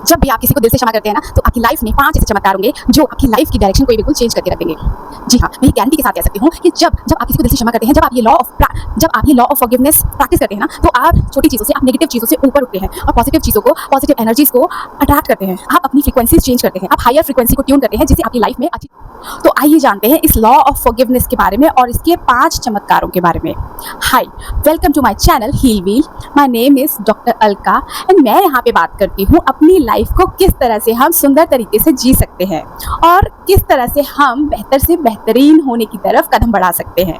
जब भी आप किसी को दिल से क्षमा करते हैं ना, तो आपकी लाइफ में 5 ऐसे चमत्कार होंगे जो आपकी लाइफ की डायरेक्शन को बिल्कुल चेंज करके रख देंगे। जी हाँ, मैं गारंटी के साथ कह सकती हूँ कि जब आप किसी को दिल से क्षमा करते हैं, जब आप ये लॉ ऑफ फॉरगिवनेस प्रैक्टिस करते हैं ना, तो आप छोटी चीज़ों से, आप नेगेटिव चीज़ों से ऊपर उठते हैं और पॉजिटिव चीज़ों को, पॉजिटिव एनर्जीज को अट्रैक्ट करते हैं। आप अपनी फ्रीक्वेंसीज चेंज करते हैं, आप हायर फ्रीक्वेंसी को ट्यून करते हैं, जिससे आपकी लाइफ में अच्छी। तो आइए जानते हैं इस लॉ ऑफ फॉरगिवनेस के बारे में और इसके 5 चमत्कारों के बारे में। Hi, welcome to my channel heal wheel. My name is doctor Alka and मैं यहाँ पे बात करती हूँ अपनी लाइफ को किस तरह से हम सुंदर तरीके से जी सकते हैं और किस तरह से हम बेहतर से बेहतरीन होने की तरफ कदम बढ़ा सकते हैं।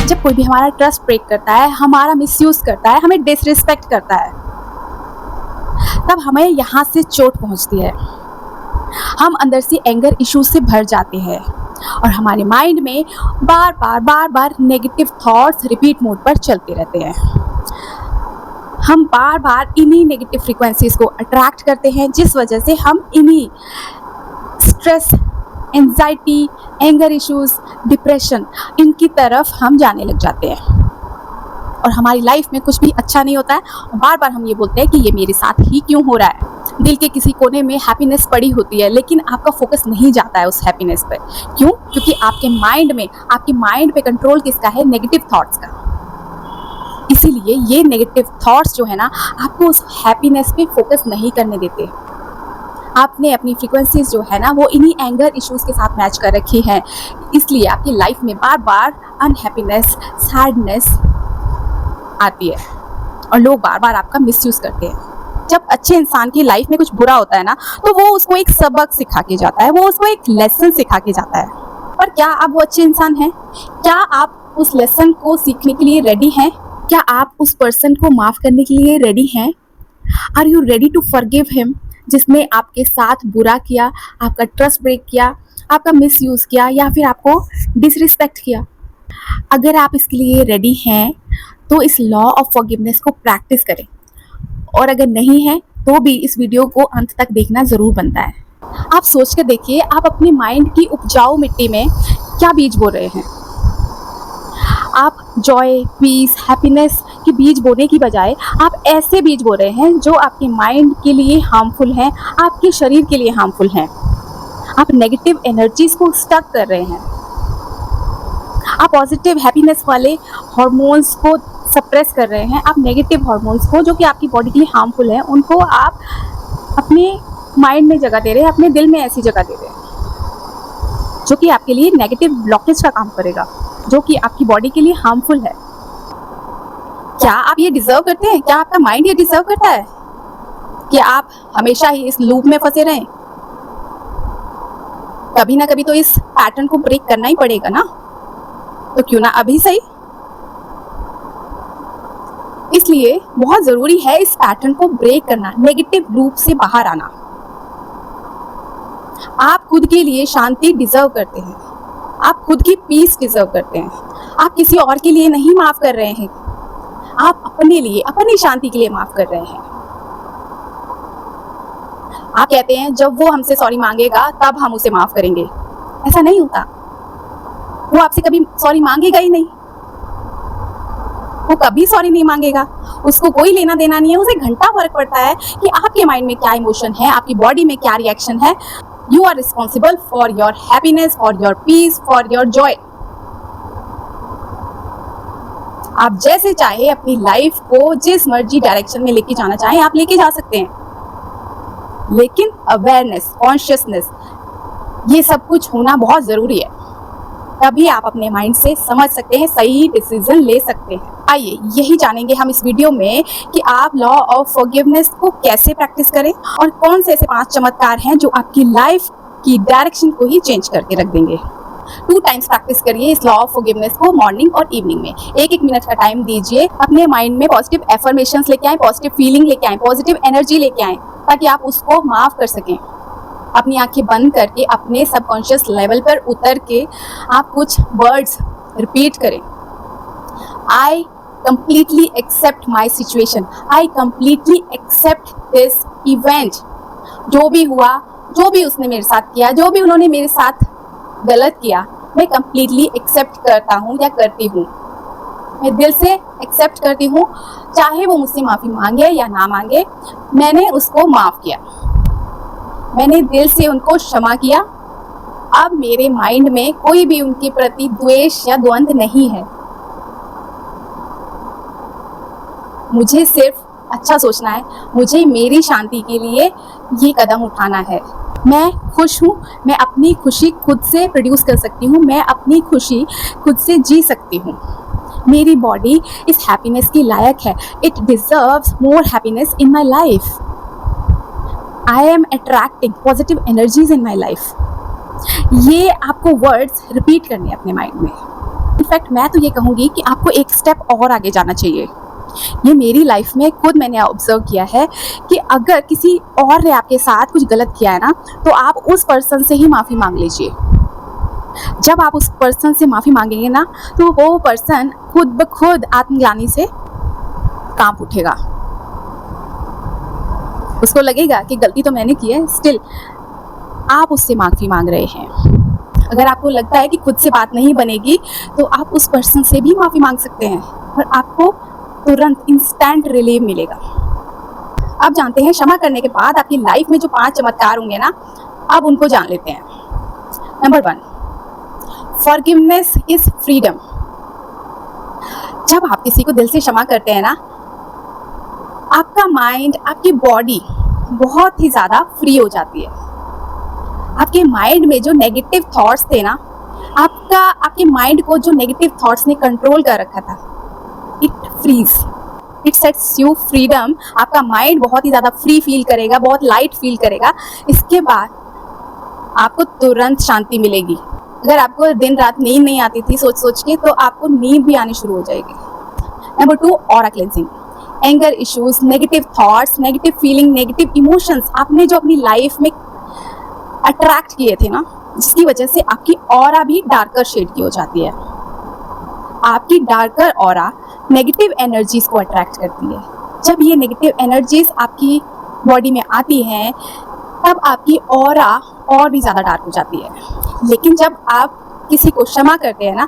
जब कोई भी हमारा ट्रस्ट ब्रेक करता है, हमारा मिसयूज करता है, हमें डिसरिस्पेक्ट करता है, तब हमें यहाँ से चोट पहुँचती है। हम अंदर से एंगर इश्यूज से भर जाते हैं और हमारे माइंड में बार बार नेगेटिव थॉट्स रिपीट मोड पर चलते रहते हैं। हम बार बार इन्हीं नेगेटिव फ्रीक्वेंसीज को अट्रैक्ट करते हैं, जिस वजह से हम इन्हीं stress, anxiety, anger issues, depression, इनकी तरफ हम जाने लग जाते हैं और हमारी लाइफ में कुछ भी अच्छा नहीं होता है। और बार बार हम ये बोलते हैं कि ये मेरे साथ ही क्यों हो रहा है। दिल के किसी कोने में हैप्पीनेस पड़ी होती है, लेकिन आपका फोकस नहीं जाता है उस हैप्पीनेस पर। क्यों? क्योंकि आपके माइंड पे कंट्रोल किसका है? नेगेटिव थॉट्स का। इसीलिए ये नेगेटिव थॉट्स जो है ना, आपको उस हैप्पीनेस पे फोकस नहीं करने देते। आपने अपनी फ्रीक्वेंसीज जो है ना, वो इन्हीं एंगर इश्यूज के साथ मैच कर रखी है। इसलिए आपकी लाइफ में बार बार अनहैप्पीनेस, सैडनेस आती है और लोग बार बार आपका मिसयूज करते हैं। जब अच्छे इंसान की लाइफ में कुछ बुरा होता है ना, तो वो उसको एक सबक सिखा के जाता है, वो उसको एक लेसन सिखा के जाता है। पर क्या आप वो अच्छे इंसान हैं? क्या आप उस लेसन को सीखने के लिए रेडी हैं? क्या आप उस पर्सन को माफ़ करने के लिए रेडी हैं? Are you ready to forgive him, जिसने आपके साथ बुरा किया, आपका ट्रस्ट ब्रेक किया, आपका मिसयूज़ किया या फिर आपको डिसरिस्पेक्ट किया? अगर आप इसके लिए रेडी हैं तो इस लॉ ऑफ फॉरगिवनेस को प्रैक्टिस करें, और अगर नहीं है तो भी इस वीडियो को अंत तक देखना ज़रूर बनता है। आप सोच कर देखिए, आप अपने माइंड की उपजाऊ मिट्टी में क्या बीज बो रहे हैं। आप जॉय, पीस, हैप्पीनेस के बीज बोने की बजाय आप ऐसे बीज बो रहे हैं जो आपके माइंड के लिए हार्मफुल हैं, आपके शरीर के लिए हार्मफुल हैं। आप नेगेटिव एनर्जीज को स्टक कर रहे हैं। आप पॉजिटिव हैप्पीनेस वाले हार्मोन्स को सप्रेस कर रहे हैं। आप नेगेटिव हार्मोन्स को, जो कि आपकी बॉडी के लिए हार्मफुल हैं, उनको आप अपने माइंड में जगह दे रहे हैं, अपने दिल में ऐसी जगह दे रहे हैं जो कि आपके लिए नेगेटिव ब्लॉकेज का काम करेगा, जो कि आपकी बॉडी के लिए हार्मफुल है। क्या आप ये डिजर्व करते हैं? क्या आपका माइंड ये डिजर्व करता है कि आप हमेशा ही इस लूप में फंसे रहें? कभी ना कभी तो इस पैटर्न को ब्रेक करना ही पड़ेगा ना, तो क्यों ना अभी सही। इसलिए बहुत जरूरी है इस पैटर्न को ब्रेक करना, नेगेटिव लूप से बाहर आना। आप खुद के लिए शांति डिजर्व करते हैं, आप खुद की पीस डिजर्व करते हैं। आप किसी और के लिए नहीं माफ कर रहे हैं, आप अपने लिए, अपनी शांति के लिए माफ कर रहे हैं। आप कहते हैं जब वो हमसे सॉरी मांगेगा तब हम उसे माफ करेंगे। ऐसा नहीं होता। वो आपसे कभी सॉरी मांगेगा ही नहीं, वो कभी सॉरी नहीं मांगेगा। उसको कोई लेना देना नहीं है। उसे घंटा फर्क पड़ता है कि आपके माइंड में क्या इमोशन है, आपकी बॉडी में क्या रिएक्शन है। You are responsible for your happiness, for your peace, for your joy. आप जैसे चाहे अपनी लाइफ को जिस मर्जी डायरेक्शन में लेके जाना चाहें, आप लेके जा सकते हैं, लेकिन अवेयरनेस, कॉन्शियसनेस, ये सब कुछ होना बहुत जरूरी है। तभी आप अपने माइंड से समझ सकते हैं, सही डिसीजन ले सकते हैं। आइए यही जानेंगे हम इस वीडियो में कि आप लॉ ऑफ फॉरगिवनेस को कैसे प्रैक्टिस करें और कौन से ऐसे 5 चमत्कार हैं जो आपकी लाइफ की डायरेक्शन को ही चेंज करके रख देंगे। 2 टाइम्स प्रैक्टिस करिए इस लॉ ऑफ फॉरगिवनेस को, मॉर्निंग और इवनिंग में। 1-1 मिनट का टाइम दीजिए। अपने माइंड में पॉजिटिव एफर्मेशंस लेके आएं, पॉजिटिव फीलिंग लेके आएं, पॉजिटिव एनर्जी लेके आएं, ताकि आप उसको माफ कर सकें। अपनी आंखें बंद करके अपने सबकॉन्शियस लेवल पर उतर के आप कुछ वर्ड्स रिपीट करें। I completely accept my situation, I completely accept this event. जो भी हुआ, जो भी उसने मेरे साथ किया, जो भी उन्होंने मेरे साथ गलत किया, मैं कंप्लीटली एक्सेप्ट करता हूँ या करती हूँ। मैं दिल से एक्सेप्ट करती हूँ, चाहे वो मुझसे माफ़ी मांगे या ना मांगे, मैंने उसको माफ़ किया, मैंने दिल से उनको क्षमा किया। अब मेरे माइंड में कोई भी उनके प्रति द्वेष या द्वंद्व नहीं है। मुझे सिर्फ अच्छा सोचना है, मुझे मेरी शांति के लिए ये कदम उठाना है। मैं खुश हूँ, मैं अपनी खुशी खुद से प्रोड्यूस कर सकती हूँ, मैं अपनी खुशी खुद से जी सकती हूँ। मेरी बॉडी इस हैप्पीनेस की लायक है। It deserves more happiness in my life. I am attracting positive energies in my life. ये आपको वर्ड्स रिपीट करने अपने माइंड में। इनफैक्ट मैं तो ये कहूँगी कि आपको एक स्टेप और आगे जाना चाहिए। ये मेरी लाइफ में खुद मैंने ऑब्जर्व किया है कि अगर किसी और ने आपके साथ कुछ गलत किया है ना, तो आप उस पर्सन से ही माफ़ी मांग लीजिए। जब आप उस पर्सन से माफ़ी मांगेंगे ना, तो वो पर्सन खुद ब खुद आत्मग्लानि से कांप उठेगा। उसको लगेगा कि गलती तो मैंने की है, स्टिल आप उससे माफ़ी मांग रहे हैं। अगर आपको लगता है कि खुद से बात नहीं बनेगी, तो आप उस पर्सन से भी माफ़ी मांग सकते हैं और आपको तुरंत इंस्टेंट रिलीफ मिलेगा। अब जानते हैं क्षमा करने के बाद आपकी लाइफ में जो 5 चमत्कार होंगे ना, अब उनको जान लेते हैं। Number 1, forgiveness is freedom. जब आप किसी को दिल से क्षमा करते हैं ना, आपका माइंड, आपकी बॉडी बहुत ही ज़्यादा फ्री हो जाती है। आपके माइंड में जो नेगेटिव थॉट्स थे ना, आपके माइंड को जो नेगेटिव थॉट्स ने कंट्रोल कर रखा था, it frees, it sets you freedom. आपका माइंड बहुत ही ज़्यादा फ्री फील करेगा, बहुत लाइट फील करेगा। इसके बाद आपको तुरंत शांति मिलेगी। अगर आपको दिन रात नींद नहीं आती थी सोच सोच के, तो आपको नींद भी आनी शुरू हो जाएगी। Number 2, aura cleansing. Anger issues, negative thoughts, negative feeling, negative emotions आपने जो अपनी लाइफ में अट्रैक्ट किए थे ना, जिसकी वजह से आपकी ऑरा भी डार्कर शेड की हो जाती है। आपकी डार्कर ऑरा नेगेटिव एनर्जीज को अट्रैक्ट करती है। जब ये नेगेटिव एनर्जीज आपकी बॉडी में आती हैं, तब आपकी ऑरा और भी ज़्यादा डार्क हो जाती है। लेकिन जब आप किसी को क्षमा करते हैं ना,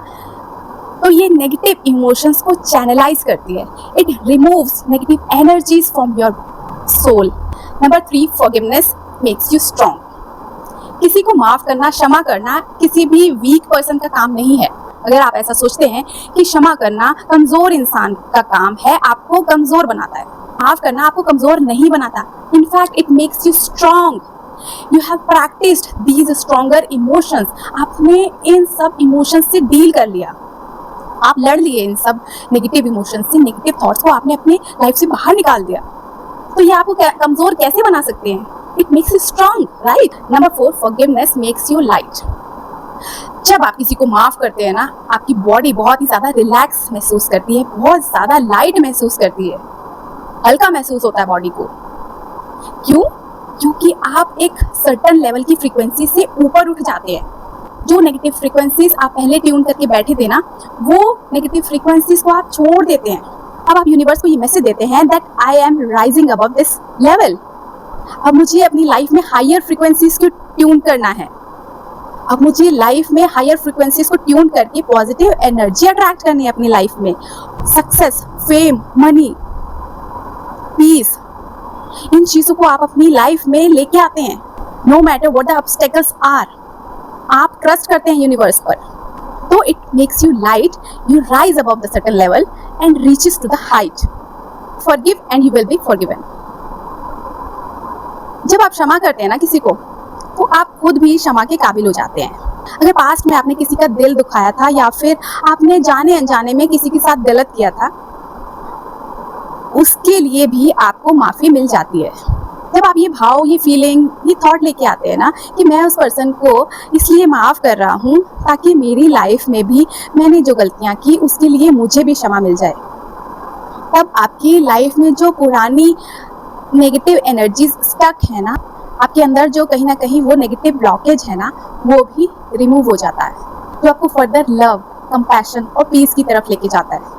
तो ये नेगेटिव इमोशंस को चैनलाइज करती है। It removes negative energies from your soul. Number 3, forgiveness makes you strong. किसी को माफ़ करना, क्षमा करना किसी भी वीक पर्सन का काम नहीं है। अगर आप ऐसा सोचते हैं कि क्षमा करना कमज़ोर इंसान का काम है, आपको कमज़ोर बनाता है, माफ़ करना आपको कमज़ोर नहीं बनाता। In fact it makes you strong. You have practised these stronger emotions. आपने इन सब इमोशंस से डील कर लिया, आप लड़ लिए इन सब नेगेटिव इमोशंस से, नेगेटिव थॉट्स को आपने अपनी लाइफ से बाहर निकाल दिया। तो ये आपको कमज़ोर कैसे बना सकते हैं? It makes you strong, right. Number 4, forgiveness makes you light. जब आप किसी को माफ़ करते हैं ना, आपकी बॉडी बहुत ही ज़्यादा रिलैक्स महसूस करती है, बहुत ज़्यादा लाइट महसूस करती है, हल्का महसूस होता है बॉडी को। क्यों? क्योंकि आप एक सर्टन लेवल की फ्रीक्वेंसी से ऊपर उठ जाते हैं। जो नेगेटिव फ्रीक्वेंसीज आप पहले ट्यून करके बैठे थे ना, वो नेगेटिव फ्रीक्वेंसीज को आप छोड़ देते हैं। अब आप यूनिवर्स को ये मैसेज देते हैं that I am rising above this level. अब मुझे अपनी लाइफ में हायर फ्रीक्वेंसीज को ट्यून करना है। अब मुझे लाइफ में हायर फ्रीक्वेंसीज को ट्यून करके पॉजिटिव एनर्जी अट्रैक्ट करनी है अपनी लाइफ में। सक्सेस, फेम, मनी, पीस, इन चीज़ों को आप अपनी लाइफ में लेके आते हैं। No matter what the obstacles are, आप ट्रस्ट करते हैं यूनिवर्स पर, तो it makes you light. You rise above the certain level and reaches to the height. Forgive and you will be forgiven. जब आप क्षमा करते हैं ना किसी को, तो आप खुद भी क्षमा के काबिल हो जाते हैं। अगर पास्ट में आपने किसी का दिल दुखाया था या फिर आपने जाने अनजाने में किसी के साथ गलत किया था, उसके लिए भी आपको माफ़ी मिल जाती है। जब आप ये भाव, ये फीलिंग, ये थॉट लेके आते हैं ना कि मैं उस पर्सन को इसलिए माफ़ कर रहा हूँ ताकि मेरी लाइफ में भी मैंने जो गलतियाँ की उसके लिए मुझे भी क्षमा मिल जाए, तब आपकी लाइफ में जो पुरानी नेगेटिव एनर्जीज स्टक है ना, आपके अंदर जो कहीं ना कहीं वो नेगेटिव ब्लॉकेज है ना, वो भी रिमूव हो जाता है, जो आपको फर्दर लव, कंपैशन और पीस की तरफ लेके जाता है।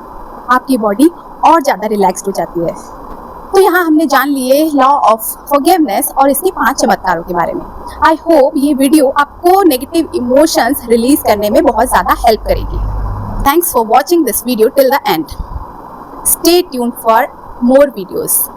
आपकी बॉडी और ज़्यादा रिलैक्स्ड हो जाती है। तो यहाँ हमने जान लिए लॉ ऑफ फॉरगिवनेस और इसके 5 चमत्कारों के बारे में। आई होप ये वीडियो आपको नेगेटिव इमोशंस रिलीज करने में बहुत ज़्यादा हेल्प करेगी। Thanks for watching this video till the end. Stay tuned for more videos.